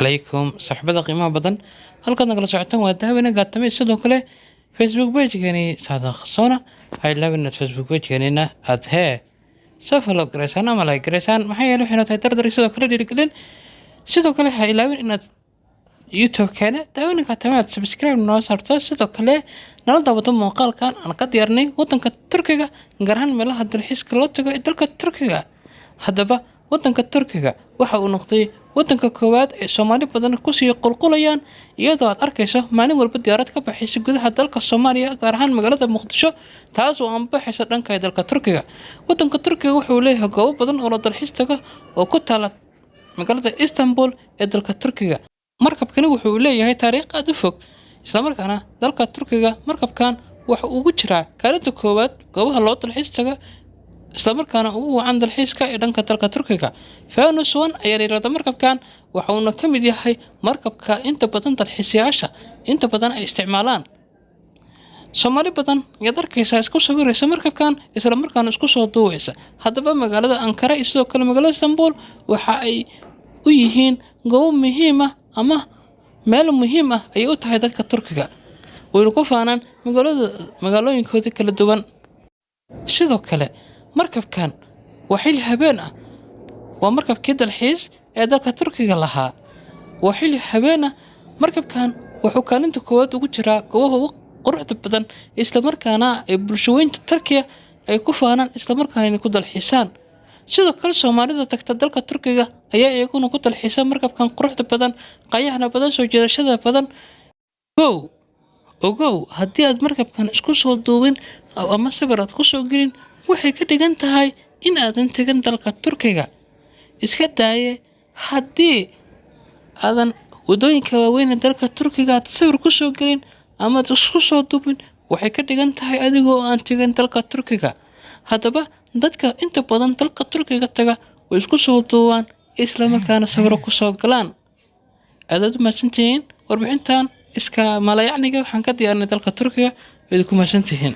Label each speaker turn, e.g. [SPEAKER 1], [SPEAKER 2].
[SPEAKER 1] عليكم صاحبada qiimaha badan halkaad nagala socotaan waa daawina gaatame sidoo kale Facebook page-keeni Saadaaq Soona hay laabinad Facebook page-keenina aad soo follow gareysaan ama like gareysaan maxay yeelay waxayna tahay dardar sidoo kale dhiirigelin sidoo kale hay laabin inaad YouTube-keena daawina gaatame aad subscribe noo saarto sidoo kale nala daawato muuqaalkan aan ka diyaarnay wadanka Turkiga gaar ahaan meelaha dalxiiska loo tago ee dalka Turkiga haddaba wadanka Turkiga waxa uu noqday wadanka koowaad ee Soomaali badan ku sii qulqulayaan iyadoo aad arkayso maalin walba diyaarad ka baxaysa gudaha dalka Soomaaliya gaar ahaan magaalada Muqdisho taas oo aan baxaysa dhanka dalka Turkiga wadanka Turkiga wuxuu leeyahay goobo badan oo la dalxiis tago oo ku taala magaalada Istanbul ee dalka Turkiga markabkani wuxuu leeyahay taariikh aad u fog isla markaana dalka Turkiga markabkan waxa uu ugu jiraa kaalinta koowaad goobaha loo dalxiis tago isla markaana uu wacan dalxiiska ee dhanka dalka Turkiga Faunus One ayaa yiraahdo markabkan waxa uu ka mid yahay markabka inta badan dalxiisayaasha inta badan ay isticmaalaan Soomaali badan ayaa darkaysa isku sawiraysa markabkan isla markaana isku soo duubaysa haddaba magaalada Ankara iyo sidoo kale magaalada Istanbul waxa ay u yihiin goobo muhiim ah ama meel muhiim ah ay u tahay dadka Turkiga way ku faanaan magaalooyinkooda kala duwan sidoo kale markabkan waxay habeen ah waa markabkii dalxiis ee dalka Turkiga lahaa waxay habeen ah markabkan wuxuu kaalinta koowaad ugu jiraa goobaha ugu quruxda badan isla markaana ay bulshooyinka Turkiga ay ku faanaan isla markaana ku dalxiisaan sidoo kale Soomaalida tagta dalka Turkiga ayaa iyaguna ku dalxiisa markabkan quruxda badan qayahna badan soo jeedashada badan ogow haddii aad markabkan isku soo duubin ama sawir aad ku soo gelin waxay ka dhigan tahay in aadan tagin dalka Turkiga iska daaye haddii aadan wadooyinka waaweyn ee dalka Turkiga aad sawir ku soo gelin ama aad isku soo duubin waxay ka dhigan tahay adigoo aan tagin dalka Turkiga haddaba dadka inta badan dalka Turkiga taga way isku soo duubaan isla markaana sawir ku soo galaan aad u mahadsantihiin warbixintan iska malayacniga waxaan ka diyaarnay dalka Turkiga way ku mahadsantihiin